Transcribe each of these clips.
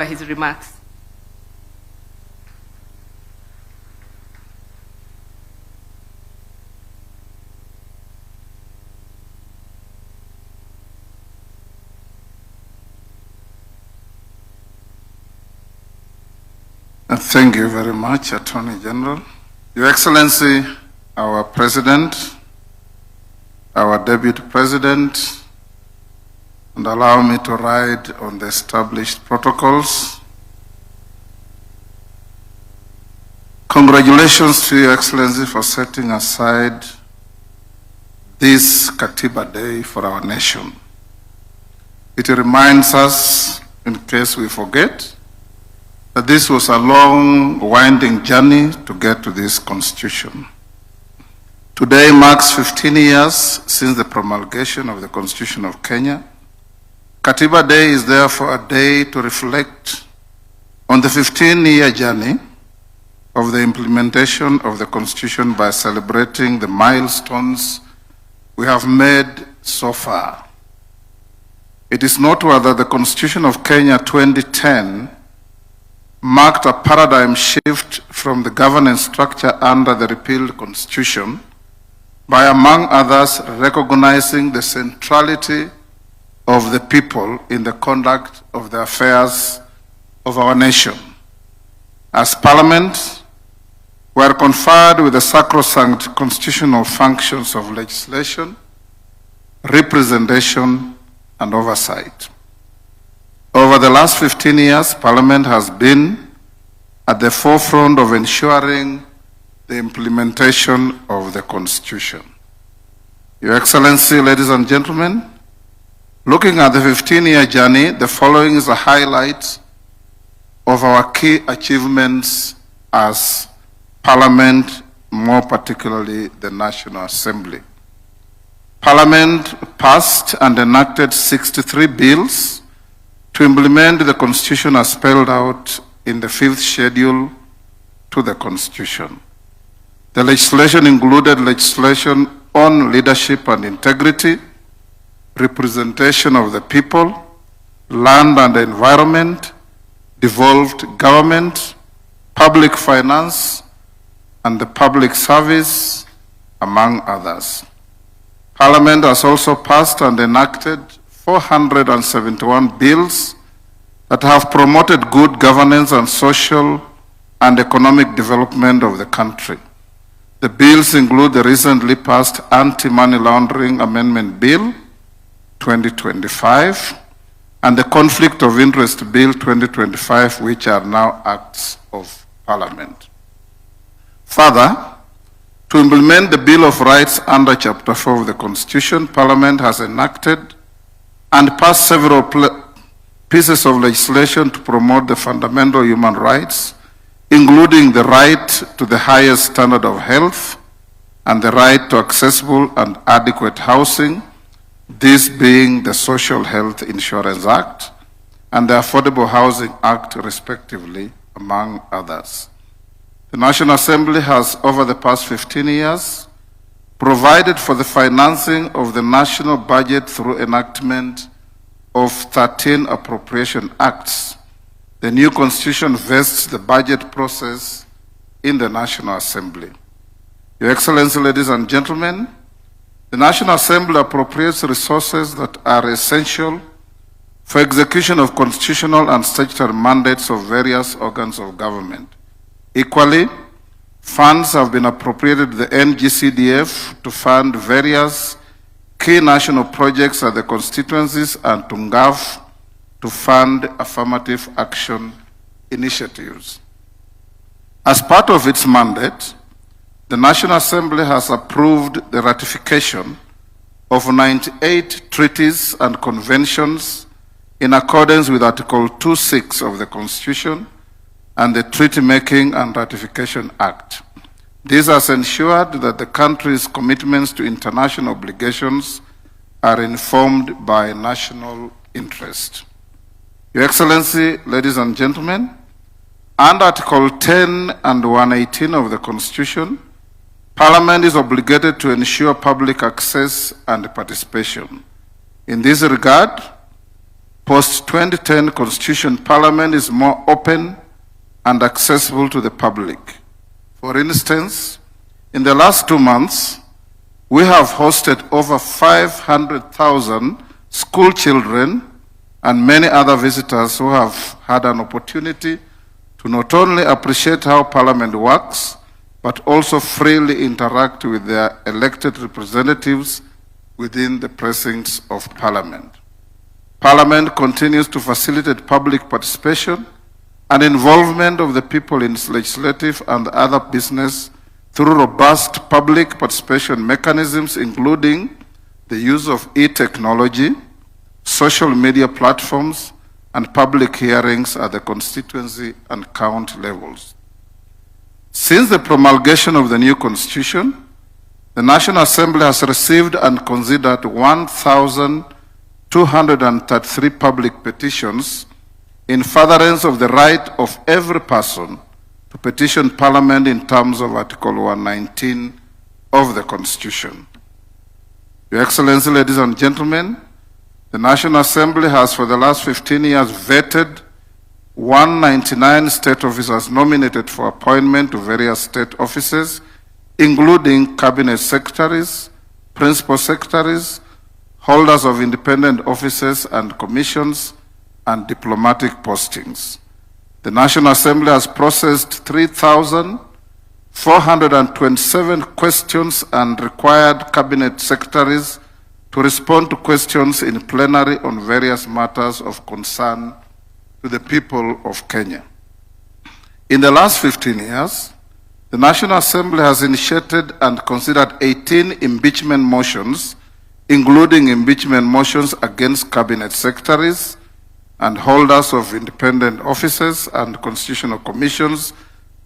for his remarks. Thank you very much, Attorney General. Your Excellency, our President, our Deputy President, and allow me to ride on the established protocols. Congratulations to Your Excellency for setting aside this Katiba Day for our nation. It reminds us, in case we forget, that this was a long, winding journey to get to this Constitution. Today marks 15 years since the promulgation of the Constitution of Kenya. Katiba Day is therefore a day to reflect on the 15-year journey of the implementation of the Constitution by celebrating the milestones we have made so far. It is noteworthy that the Constitution of Kenya 2010 marked a paradigm shift from the governance structure under the repealed Constitution by, among others, recognizing the centrality of the people in the conduct of the affairs of our nation. As Parliament, we are conferred with the sacrosanct constitutional functions of legislation, representation, and oversight. Over the last 15 years, Parliament has been at the forefront of ensuring the implementation of the Constitution. Your Excellency, ladies and gentlemen, looking at the 15-year journey, the following is a highlight of our key achievements as Parliament, more particularly the National Assembly. Parliament passed and enacted 63 bills to implement the Constitution as spelled out in the 5th schedule to the Constitution. The legislation included legislation on leadership and integrity, representation of the people, land and environment, devolved government, public finance, and the public service, among others. Parliament has also passed and enacted 471 bills that have promoted good governance and social and economic development of the country. The bills include the recently passed Anti-Money Laundering Amendment Bill 2025 and the Conflict of Interest Bill 2025, which are now acts of Parliament. Further, to implement the Bill of Rights under Chapter 4 of the Constitution, Parliament has enacted and passed several pieces of legislation to promote the fundamental human rights, including the right to the highest standard of health and the right to accessible and adequate housing, this being the Social Health Insurance Act and the Affordable Housing Act, respectively, among others. The National Assembly has, over the past 15 years, provided for the financing of the national budget through enactment of 13 appropriation acts. The new Constitution vests the budget process in the National Assembly. Your Excellency, ladies and gentlemen, the National Assembly appropriates resources that are essential for execution of constitutional and statutory mandates of various organs of government. Equally, funds have been appropriated to the NGCDF to fund various key national projects at the constituencies and to NGAF to fund affirmative action initiatives. As part of its mandate, the National Assembly has approved the ratification of 98 treaties and conventions in accordance with Article 26 of the Constitution and the Treaty Making and Ratification Act. This has ensured that the country's commitments to international obligations are informed by national interest. Your Excellency, ladies and gentlemen, under Article 10 and 118 of the Constitution, Parliament is obligated to ensure public access and participation. In this regard, post-2010 Constitution Parliament is more open and accessible to the public. For instance, in the last 2 months, we have hosted over 500,000 school children and many other visitors who have had an opportunity to not only appreciate how Parliament works, but also freely interact with their elected representatives within the precincts of Parliament. Parliament continues to facilitate public participation and involvement of the people in legislative and other business through robust public participation mechanisms, including the use of e-technology, social media platforms, and public hearings at the constituency and county levels. Since the promulgation of the new Constitution, the National Assembly has received and considered 1,233 public petitions in furtherance of the right of every person to petition Parliament in terms of Article 119 of the Constitution. Your Excellency, ladies and gentlemen, the National Assembly has for the last 15 years vetted 199 state officers nominated for appointment to various state offices, including cabinet secretaries, principal secretaries, holders of independent offices and commissions, and diplomatic postings. The National Assembly has processed 3,427 questions and required cabinet secretaries to respond to questions in plenary on various matters of concern to the people of Kenya. In the last 15 years, the National Assembly has initiated and considered 18 impeachment motions, including impeachment motions against cabinet secretaries and holders of independent offices and constitutional commissions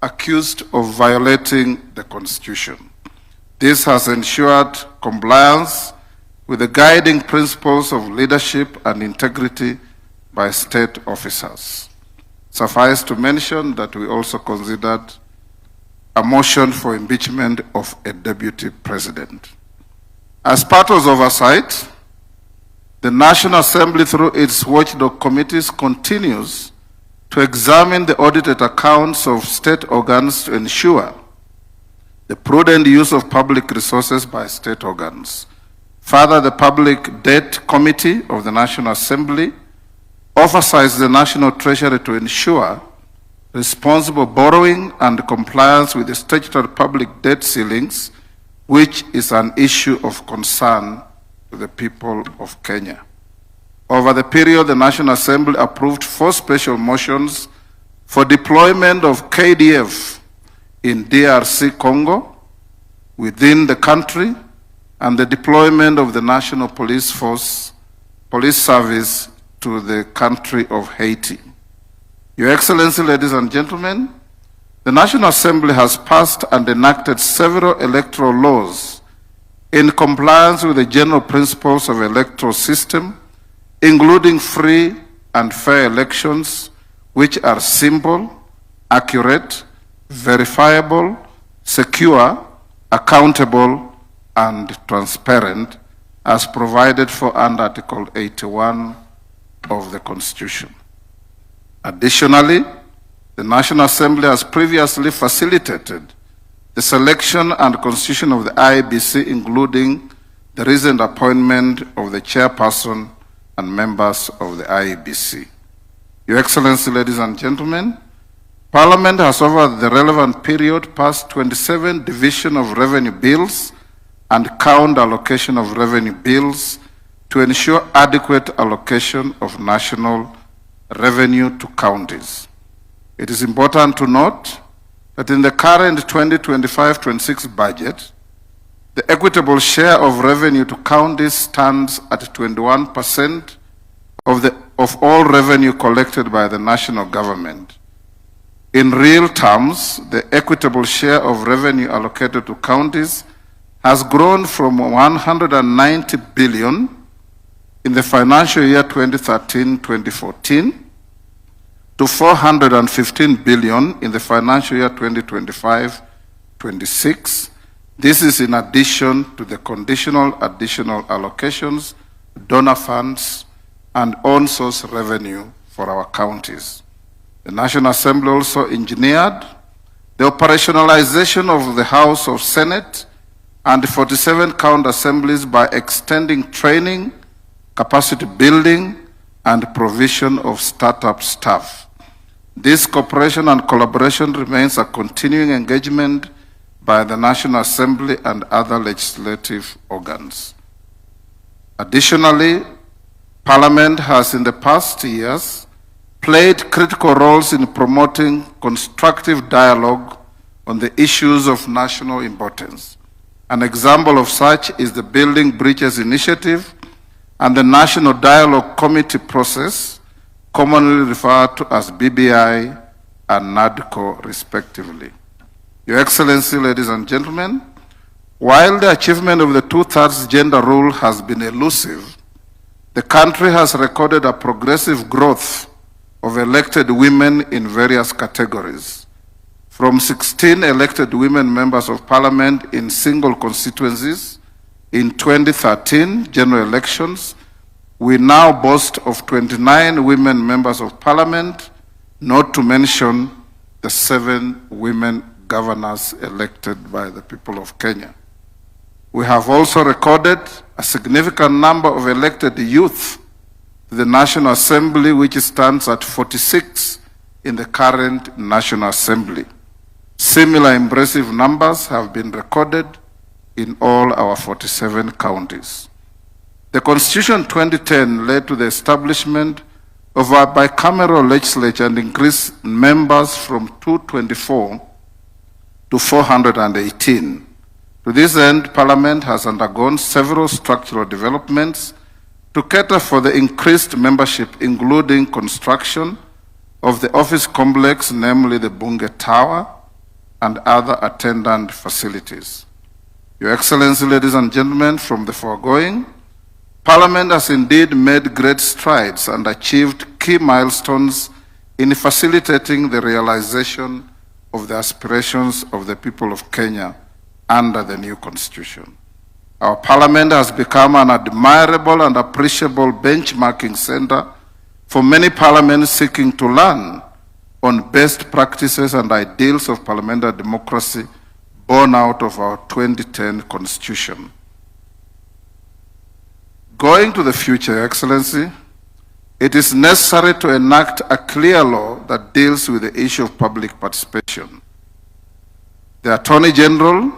accused of violating the Constitution. This has ensured compliance with the guiding principles of leadership and integrity by state officers. Suffice to mention that we also considered a motion for impeachment of a deputy president. As part of oversight, the National Assembly, through its watchdog committees, continues to examine the audited accounts of state organs to ensure the prudent use of public resources by state organs. Further, the Public Debt Committee of the National Assembly oversights the National Treasury to ensure responsible borrowing and compliance with the statutory public debt ceilings, which is an issue of concern to the people of Kenya. Over the period, the National Assembly approved 4 special motions for deployment of KDF in DRC Congo, within the country, and the deployment of the National Police Service to the country of Haiti. Your Excellency, ladies and gentlemen, the National Assembly has passed and enacted several electoral laws in compliance with the general principles of the electoral system, including free and fair elections, which are simple, accurate, verifiable, secure, accountable, and transparent, as provided for under Article 81 of the Constitution. Additionally, the National Assembly has previously facilitated the selection and constitution of the IEBC, including the recent appointment of the chairperson and members of the IEBC. Your Excellency, ladies and gentlemen, Parliament has over the relevant period passed 27 division of revenue bills and count allocation of revenue bills to ensure adequate allocation of national revenue to counties. It is important to note that in the current 2025-26 budget, the equitable share of revenue to counties stands at 21% of all revenue collected by the national government. In real terms, the equitable share of revenue allocated to counties has grown from 190 billion in the financial year 2013-2014 to 415 billion in the financial year 2025-26. This is in addition to the conditional additional allocations, donor funds, and on-source revenue for our counties. The National Assembly also engineered the operationalization of the House of Senate and 47 county assemblies by extending training, capacity building, and provision of startup staff. This cooperation and collaboration remains a continuing engagement by the National Assembly and other legislative organs. Additionally, Parliament has in the past years played critical roles in promoting constructive dialogue on the issues of national importance. An example of such is the Building Bridges Initiative and the National Dialogue Committee process, commonly referred to as BBI and NADCO respectively. Your Excellency, ladies and gentlemen, while the achievement of the 2/3 gender rule has been elusive, the country has recorded a progressive growth of elected women in various categories. From 16 elected women members of parliament in single constituencies in 2013 general elections, we now boast of 29 women members of parliament, not to mention the 7 women governors elected by the people of Kenya. We have also recorded a significant number of elected youth to the National Assembly, which stands at 46 in the current National Assembly. Similar impressive numbers have been recorded in all our 47 counties. The Constitution 2010 led to the establishment of a bicameral legislature and increased members from 224 to 418. To this end, Parliament has undergone several structural developments to cater for the increased membership, including construction of the office complex, namely the Bunge Tower, and other attendant facilities. Your Excellency, ladies and gentlemen, from the foregoing, Parliament has indeed made great strides and achieved key milestones in facilitating the realization of the aspirations of the people of Kenya under the new Constitution. Our Parliament has become an admirable and appreciable benchmarking center for many parliaments seeking to learn on best practices and ideals of parliamentary democracy born out of our 2010 Constitution. Going to the future, Your Excellency, it is necessary to enact a clear law that deals with the issue of public participation. The Attorney General,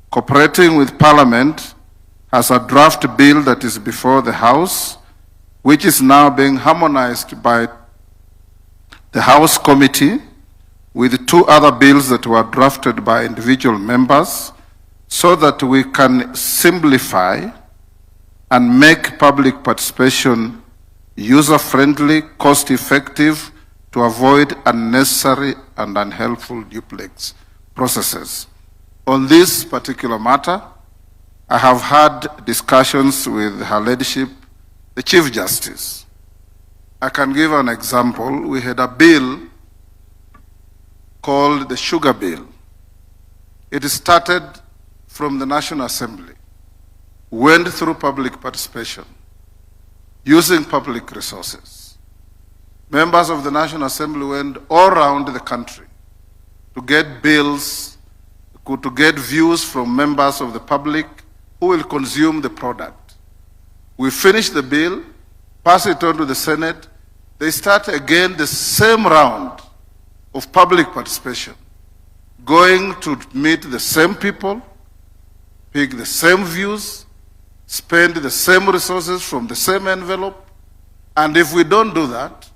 cooperating with Parliament, has a draft bill that is before the House, which is now being harmonized by the House Committee with 2 other bills that were drafted by individual members, so that we can simplify and make public participation user-friendly, cost-effective, to avoid unnecessary and unhelpful duplex processes. On this particular matter, I have had discussions with Her Ladyship, the Chief Justice. I can give an example. We had a bill called the Sugar Bill. It started from the National Assembly, went through public participation, using public resources. Members of the National Assembly went all around the country to get bills, to get views from members of the public who will consume the product. We finish the bill, pass it on to the Senate. They start again the same round of public participation, going to meet the same people, pick the same views, spend the same resources from the same envelope. And if we don't do that,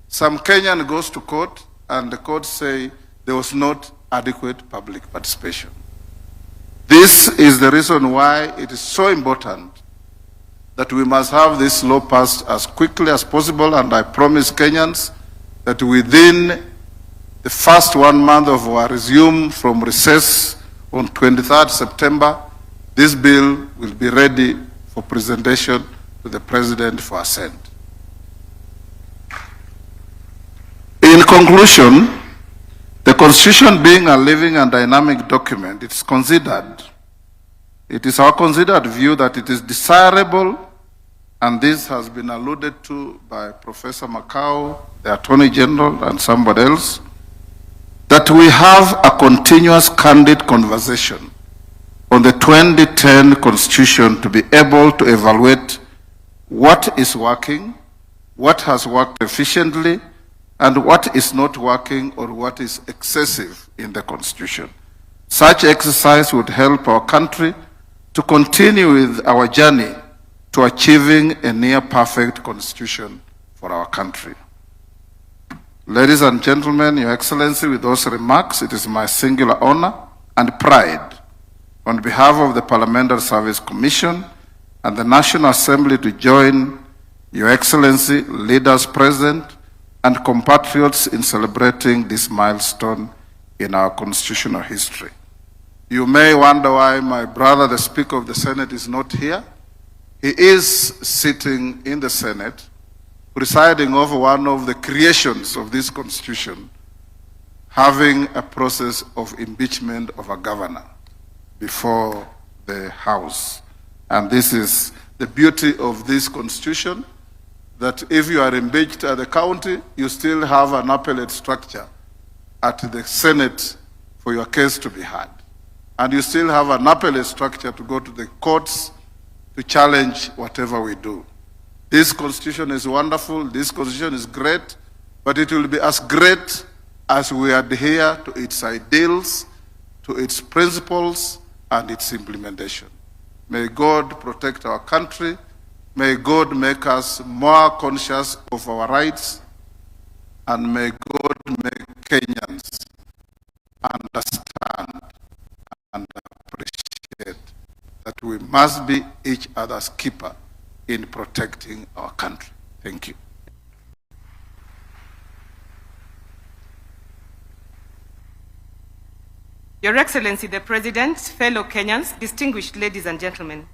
some Kenyan goes to court and the court say there was not adequate public participation. This is the reason why it is so important that we must have this law passed as quickly as possible, and I promise Kenyans that within the first 1 month of our resume from recess on 23rd September, this bill will be ready for presentation to the President for assent. In conclusion, the Constitution being a living and dynamic document, it is our considered view that it is desirable and this has been alluded to by Professor Makau, the Attorney General, and somebody else, that we have a continuous candid conversation on the 2010 Constitution to be able to evaluate what is working, what has worked efficiently, and what is not working or what is excessive in the Constitution. Such exercise would help our country to continue with our journey to achieving a near-perfect Constitution for our country. Ladies and gentlemen, Your Excellency, with those remarks, it is my singular honor and pride on behalf of the Parliamentary Service Commission and the National Assembly to join Your Excellency, leaders present, and compatriots in celebrating this milestone in our constitutional history. You may wonder why my brother, the Speaker of the Senate, is not here. He is sitting in the Senate, presiding over one of the creations of this Constitution, having a process of impeachment of a governor before the House. And this is the beauty of this Constitution, that if you are impeached at the county, you still have an appellate structure at the Senate for your case to be heard. And you still have an appellate structure to go to the courts to challenge whatever we do. This Constitution is wonderful, this Constitution is great, but it will be as great as we adhere to its ideals, to its principles, and its implementation. May God protect our country. May God make us more conscious of our rights, and may God make Kenyans understand and appreciate that we must be each other's keeper in protecting our country. Thank you. Your Excellency, the President, fellow Kenyans, distinguished ladies and gentlemen,